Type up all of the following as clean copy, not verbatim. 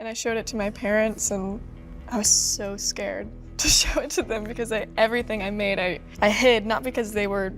And I showed it to my parents, and I was so scared to show it to them because everything I made, I hid, not because they were,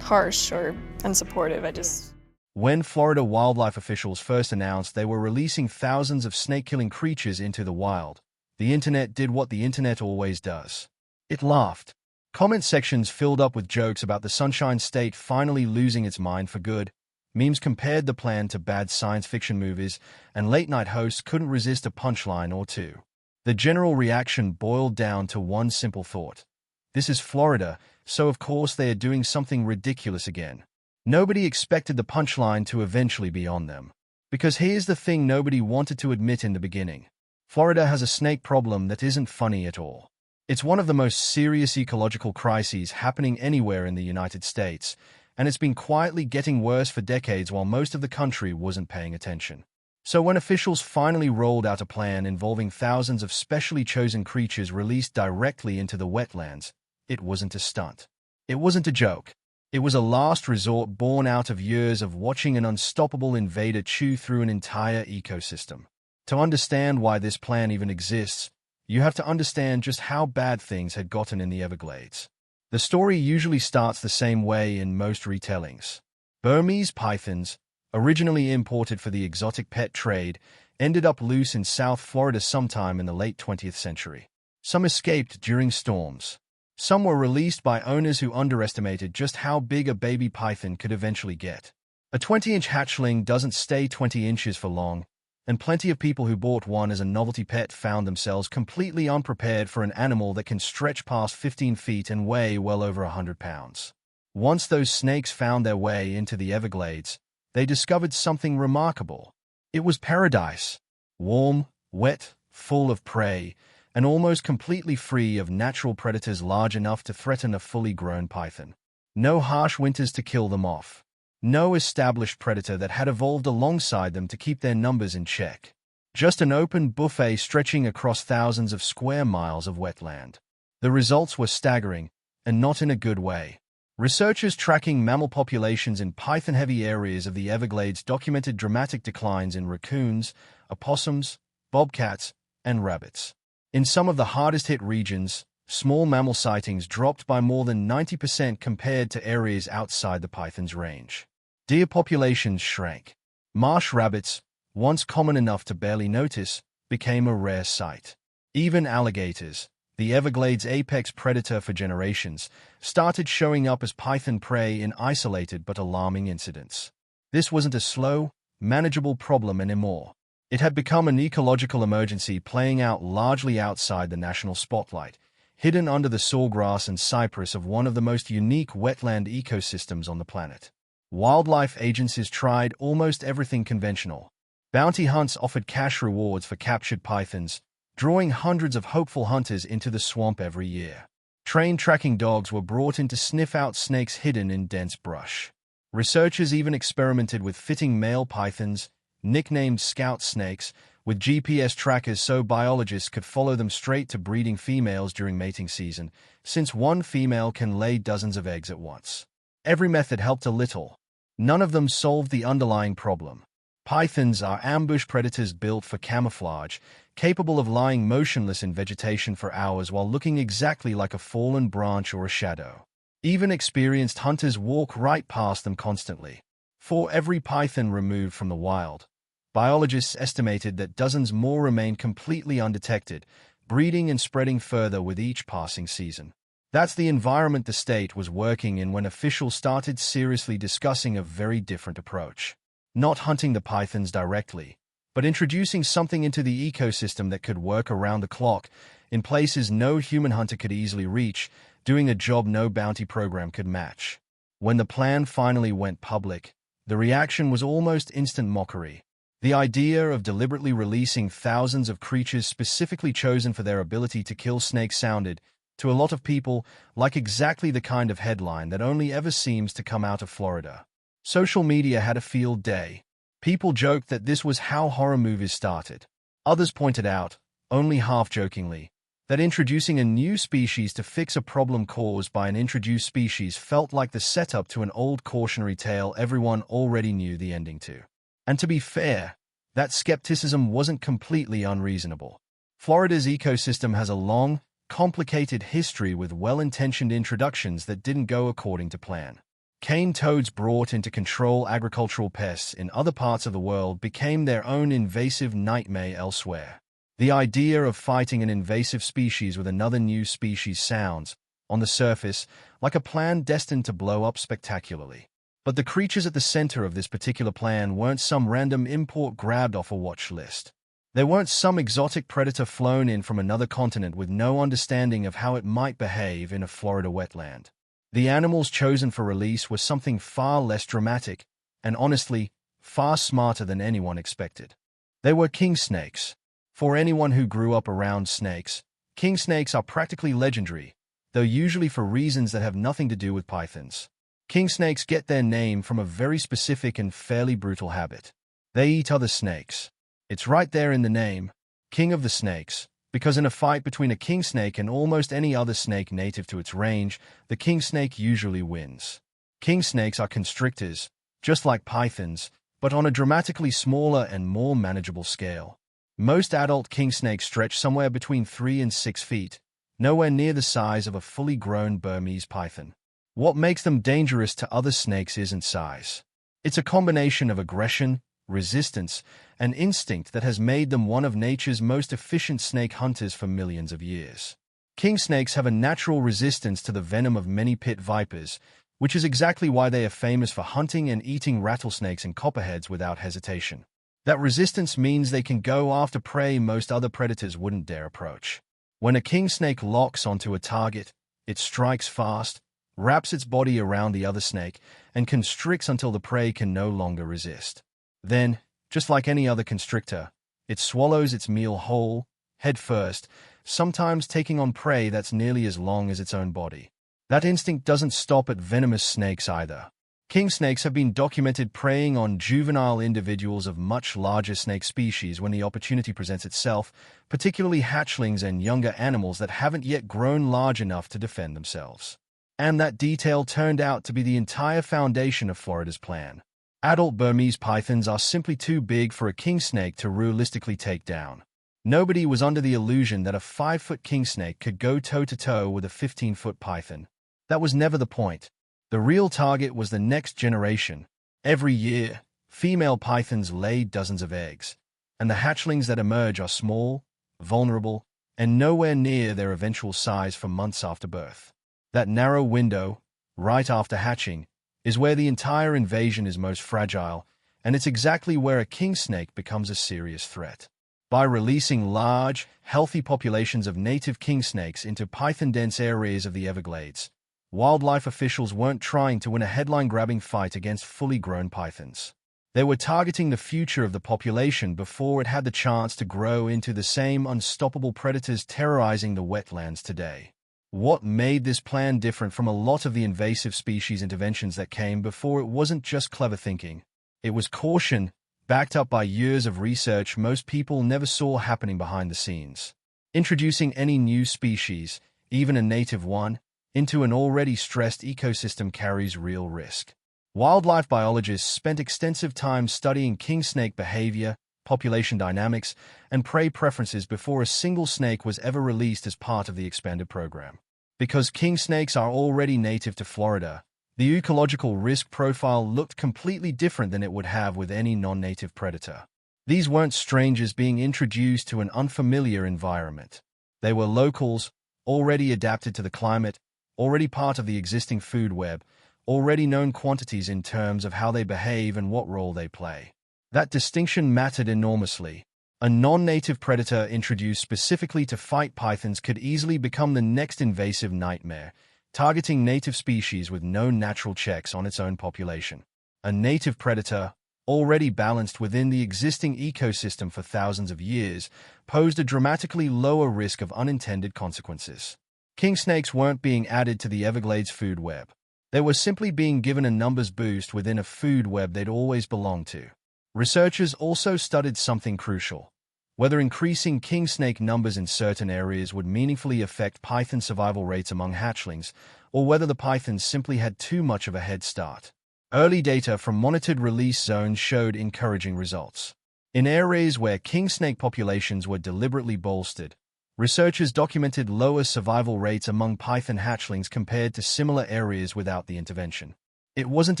harsh or unsupportive. When Florida wildlife officials first announced they were releasing thousands of snake-killing creatures into the wild, the internet did what the internet always does. It laughed. Comment sections filled up with jokes about the Sunshine State finally losing its mind for good. Memes compared the plan to bad science fiction movies, and late-night hosts couldn't resist a punchline or two. The general reaction boiled down to one simple thought. This is Florida, so of course they are doing something ridiculous again. Nobody expected the punchline to eventually be on them. Because here's the thing nobody wanted to admit in the beginning. Florida has a snake problem that isn't funny at all. It's one of the most serious ecological crises happening anywhere in the United States, and it's been quietly getting worse for decades while most of the country wasn't paying attention. So when officials finally rolled out a plan involving thousands of specially chosen creatures released directly into the wetlands, it wasn't a stunt. It wasn't a joke. It was a last resort born out of years of watching an unstoppable invader chew through an entire ecosystem. To understand why this plan even exists, you have to understand just how bad things had gotten in the Everglades. The story usually starts the same way in most retellings. Burmese pythons, originally imported for the exotic pet trade, ended up loose in South Florida sometime in the late 20th century. Some escaped during storms. Some were released by owners who underestimated just how big a baby python could eventually get. A 20-inch hatchling doesn't stay 20 inches for long, and plenty of people who bought one as a novelty pet found themselves completely unprepared for an animal that can stretch past 15 feet and weigh well over 100 pounds. Once those snakes found their way into the Everglades, they discovered something remarkable. It was paradise. Warm, wet, full of prey, and almost completely free of natural predators large enough to threaten a fully grown python. No harsh winters to kill them off. No established predator that had evolved alongside them to keep their numbers in check. Just an open buffet stretching across thousands of square miles of wetland. The results were staggering, and not in a good way. Researchers tracking mammal populations in python-heavy areas of the Everglades documented dramatic declines in raccoons, opossums, bobcats, and rabbits. In some of the hardest-hit regions, small mammal sightings dropped by more than 90% compared to areas outside the python's range. Deer populations shrank. Marsh rabbits, once common enough to barely notice, became a rare sight. Even alligators, the Everglades' apex predator for generations, started showing up as python prey in isolated but alarming incidents. This wasn't a slow, manageable problem anymore. It had become an ecological emergency playing out largely outside the national spotlight, hidden under the sawgrass and cypress of one of the most unique wetland ecosystems on the planet. Wildlife agencies tried almost everything conventional. Bounty hunts offered cash rewards for captured pythons, drawing hundreds of hopeful hunters into the swamp every year. Trained tracking dogs were brought in to sniff out snakes hidden in dense brush. Researchers even experimented with fitting male pythons, nicknamed scout snakes, with GPS trackers so biologists could follow them straight to breeding females during mating season, since one female can lay dozens of eggs at once. Every method helped a little. None of them solved the underlying problem. Pythons are ambush predators built for camouflage, capable of lying motionless in vegetation for hours while looking exactly like a fallen branch or a shadow. Even experienced hunters walk right past them constantly. For every python removed from the wild, biologists estimated that dozens more remain completely undetected, breeding and spreading further with each passing season. That's the environment the state was working in when officials started seriously discussing a very different approach. Not hunting the pythons directly, but introducing something into the ecosystem that could work around the clock, in places no human hunter could easily reach, doing a job no bounty program could match. When the plan finally went public, the reaction was almost instant mockery. The idea of deliberately releasing thousands of creatures specifically chosen for their ability to kill snakes sounded, to a lot of people, like exactly the kind of headline that only ever seems to come out of Florida. Social media had a field day. People joked that this was how horror movies started. Others pointed out, only half-jokingly, that introducing a new species to fix a problem caused by an introduced species felt like the setup to an old cautionary tale everyone already knew the ending to. And to be fair, That skepticism wasn't completely unreasonable. Florida's ecosystem has a long, complicated history with well-intentioned introductions that didn't go according to plan. Cane toads brought in to control agricultural pests in other parts of the world became their own invasive nightmare elsewhere. The idea of fighting an invasive species with another new species sounds, on the surface, like a plan destined to blow up spectacularly. But the creatures at the center of this particular plan weren't some random import grabbed off a watch list. They weren't some exotic predator flown in from another continent with no understanding of how it might behave in a Florida wetland. The animals chosen for release were something far less dramatic, and honestly, far smarter than anyone expected. They were king snakes. For anyone who grew up around snakes, king snakes are practically legendary, though usually for reasons that have nothing to do with pythons. King snakes get their name from a very specific and fairly brutal habit. They eat other snakes. It's right there in the name, King of the Snakes, because in a fight between a king snake and almost any other snake native to its range, the king snake usually wins. King snakes are constrictors, just like pythons, but on a dramatically smaller and more manageable scale. Most adult king snakes stretch somewhere between 3 and 6 feet, nowhere near the size of a fully grown Burmese python. What makes them dangerous to other snakes isn't size. It's a combination of aggression, resistance, and instinct that has made them one of nature's most efficient snake hunters for millions of years. King snakes have a natural resistance to the venom of many pit vipers, which is exactly why they are famous for hunting and eating rattlesnakes and copperheads without hesitation. That resistance means they can go after prey most other predators wouldn't dare approach. When a king snake locks onto a target, it strikes fast, wraps its body around the other snake, and constricts until the prey can no longer resist. Then, just like any other constrictor, it swallows its meal whole, head first, sometimes taking on prey that's nearly as long as its own body. That instinct doesn't stop at venomous snakes either. King snakes have been documented preying on juvenile individuals of much larger snake species when the opportunity presents itself, particularly hatchlings and younger animals that haven't yet grown large enough to defend themselves. And that detail turned out to be the entire foundation of Florida's plan. Adult Burmese pythons are simply too big for a king snake to realistically take down. Nobody was under the illusion that a 5-foot king snake could go toe-to-toe with a 15-foot python. That was never the point. The real target was the next generation. Every year, female pythons lay dozens of eggs, and the hatchlings that emerge are small, vulnerable, and nowhere near their eventual size for months after birth. That narrow window, right after hatching, is where the entire invasion is most fragile, and it's exactly where a king snake becomes a serious threat. By releasing large, healthy populations of native king snakes into python-dense areas of the Everglades, wildlife officials weren't trying to win a headline-grabbing fight against fully grown pythons. They were targeting the future of the population before it had the chance to grow into the same unstoppable predators terrorizing the wetlands today. What made this plan different from a lot of the invasive species interventions that came before it wasn't just clever thinking. It was caution, backed up by years of research most people never saw happening behind the scenes. Introducing any new species, even a native one, into an already stressed ecosystem carries real risk. Wildlife biologists spent extensive time studying king snake behavior, population dynamics, and prey preferences before a single snake was ever released as part of the expanded program. Because king snakes are already native to Florida, the ecological risk profile looked completely different than it would have with any non-native predator. These weren't strangers being introduced to an unfamiliar environment. They were locals, already adapted to the climate, already part of the existing food web, already known quantities in terms of how they behave and what role they play. That distinction mattered enormously. A non-native predator introduced specifically to fight pythons could easily become the next invasive nightmare, targeting native species with no natural checks on its own population. A native predator, already balanced within the existing ecosystem for thousands of years, posed a dramatically lower risk of unintended consequences. King snakes weren't being added to the Everglades food web. They were simply being given a numbers boost within a food web they'd always belonged to. Researchers also studied something crucial: whether increasing king snake numbers in certain areas would meaningfully affect python survival rates among hatchlings, or whether the pythons simply had too much of a head start. Early data from monitored release zones showed encouraging results. In areas where king snake populations were deliberately bolstered, researchers documented lower survival rates among python hatchlings compared to similar areas without the intervention. It wasn't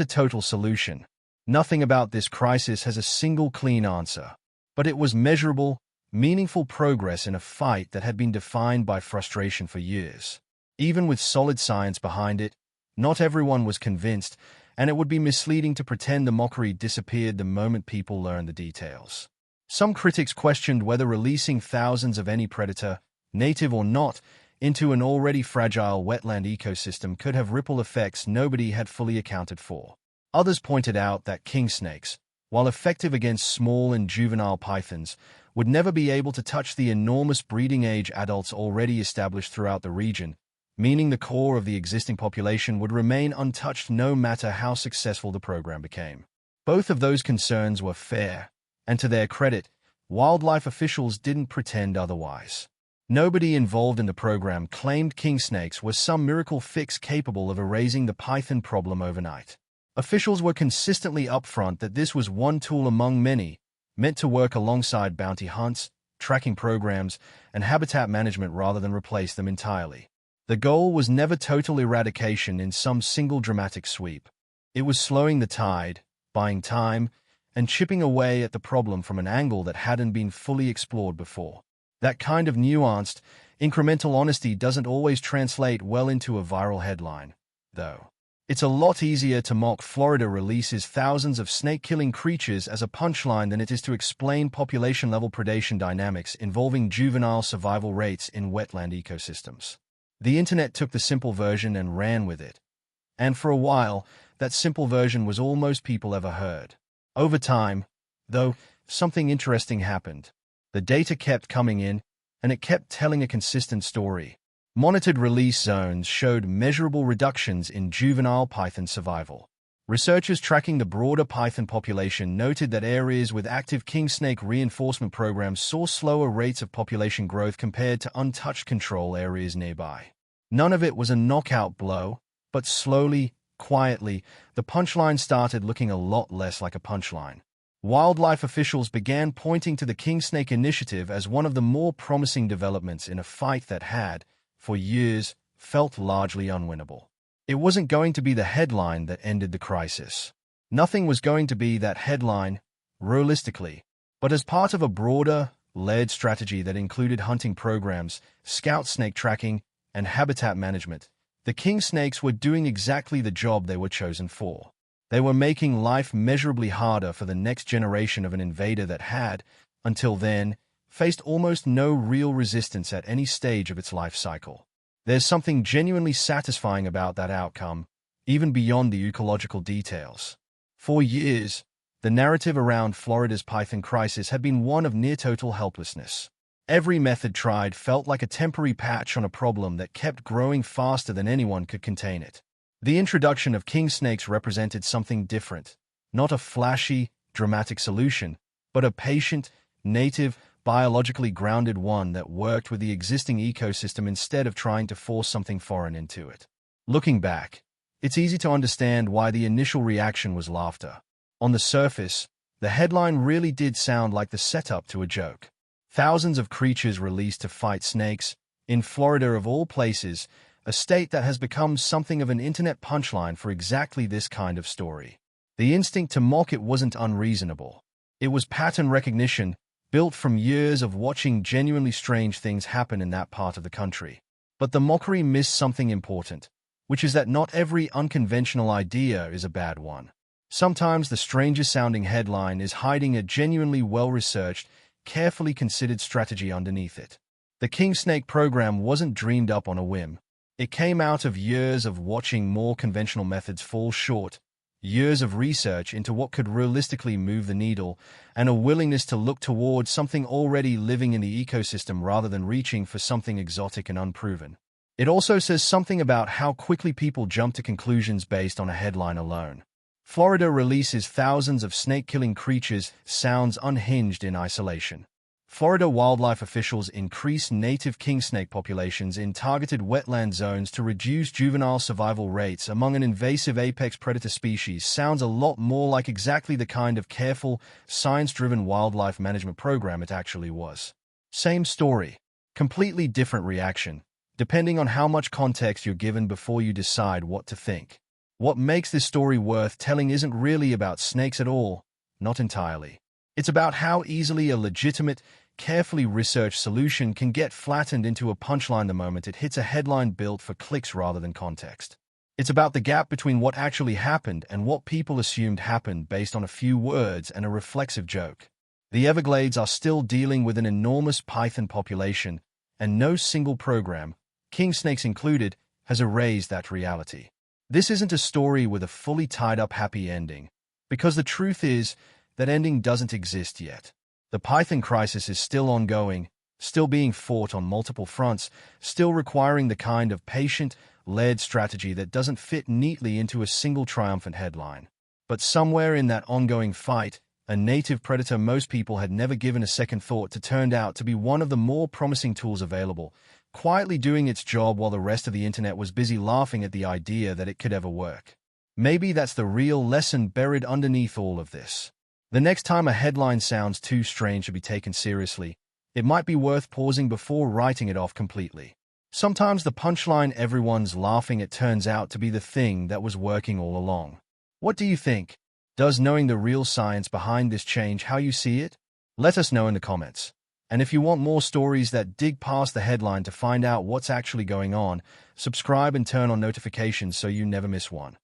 a total solution. Nothing about this crisis has a single clean answer. But it was measurable, meaningful progress in a fight that had been defined by frustration for years. Even with solid science behind it, not everyone was convinced, and it would be misleading to pretend the mockery disappeared the moment people learned the details. Some critics questioned whether releasing thousands of any predator, native or not, into an already fragile wetland ecosystem could have ripple effects nobody had fully accounted for. Others pointed out that king snakes, while effective against small and juvenile pythons, would never be able to touch the enormous breeding-age adults already established throughout the region, meaning the core of the existing population would remain untouched no matter how successful the program became. Both of those concerns were fair, and to their credit, wildlife officials didn't pretend otherwise. Nobody involved in the program claimed king snakes were some miracle fix capable of erasing the python problem overnight. Officials were consistently upfront that this was one tool among many, meant to work alongside bounty hunts, tracking programs, and habitat management rather than replace them entirely. The goal was never total eradication in some single dramatic sweep. It was slowing the tide, buying time, and chipping away at the problem from an angle that hadn't been fully explored before. That kind of nuanced, incremental honesty doesn't always translate well into a viral headline, though. It's a lot easier to mock Florida releases thousands of snake-killing creatures as a punchline than it is to explain population-level predation dynamics involving juvenile survival rates in wetland ecosystems. The internet took the simple version and ran with it. And for a while, that simple version was all most people ever heard. Over time, though, something interesting happened. The data kept coming in, and it kept telling a consistent story. Monitored release zones showed measurable reductions in juvenile python survival. Researchers tracking the broader python population noted that areas with active king snake reinforcement programs saw slower rates of population growth compared to untouched control areas nearby. None of it was a knockout blow, but slowly, quietly, the punchline started looking a lot less like a punchline. Wildlife officials began pointing to the king snake initiative as one of the more promising developments in a fight that had, for years, felt largely unwinnable. It wasn't going to be the headline that ended the crisis. Nothing was going to be that headline, realistically. But as part of a broader, layered strategy that included hunting programs, scout snake tracking, and habitat management, the king snakes were doing exactly the job they were chosen for. They were making life measurably harder for the next generation of an invader that had, until then, faced almost no real resistance at any stage of its life cycle. There's something genuinely satisfying about that outcome, even beyond the ecological details. For years, the narrative around Florida's python crisis had been one of near-total helplessness. Every method tried felt like a temporary patch on a problem that kept growing faster than anyone could contain it. The introduction of king snakes represented something different, not a flashy, dramatic solution, but a patient, native, biologically grounded one that worked with the existing ecosystem instead of trying to force something foreign into it. Looking back, it's easy to understand why the initial reaction was laughter. On the surface, the headline really did sound like the setup to a joke. Thousands of creatures released to fight snakes, in Florida of all places, a state that has become something of an internet punchline for exactly this kind of story. The instinct to mock it wasn't unreasonable. It was pattern recognition, built from years of watching genuinely strange things happen in that part of the country. But the mockery missed something important, which is that not every unconventional idea is a bad one. Sometimes the strangest-sounding headline is hiding a genuinely well-researched, carefully considered strategy underneath it. The king snake program wasn't dreamed up on a whim. It came out of years of watching more conventional methods fall short, years of research into what could realistically move the needle, and a willingness to look toward something already living in the ecosystem rather than reaching for something exotic and unproven. It also says something about how quickly people jump to conclusions based on a headline alone. Florida releases thousands of snake-killing creatures sounds unhinged in isolation. Florida wildlife officials increased native king snake populations in targeted wetland zones to reduce juvenile survival rates among an invasive apex predator species. Sounds a lot more like exactly the kind of careful, science-driven wildlife management program it actually was. Same story, completely different reaction, depending on how much context you're given before you decide what to think. What makes this story worth telling isn't really about snakes at all, not entirely. It's about how easily a legitimate, carefully researched solution can get flattened into a punchline the moment it hits a headline built for clicks rather than context. It's about the gap between what actually happened and what people assumed happened based on a few words and a reflexive joke. The Everglades are still dealing with an enormous python population, and no single program, king snakes included, has erased that reality. This isn't a story with a fully tied-up happy ending, because the truth is, that ending doesn't exist yet. The python crisis is still ongoing, still being fought on multiple fronts, still requiring the kind of patient-led strategy that doesn't fit neatly into a single triumphant headline. But somewhere in that ongoing fight, a native predator most people had never given a second thought to turned out to be one of the more promising tools available, quietly doing its job while the rest of the internet was busy laughing at the idea that it could ever work. Maybe that's the real lesson buried underneath all of this. The next time a headline sounds too strange to be taken seriously, it might be worth pausing before writing it off completely. Sometimes the punchline everyone's laughing at turns out to be the thing that was working all along. What do you think? Does knowing the real science behind this change how you see it? Let us know in the comments. And if you want more stories that dig past the headline to find out what's actually going on, subscribe and turn on notifications so you never miss one.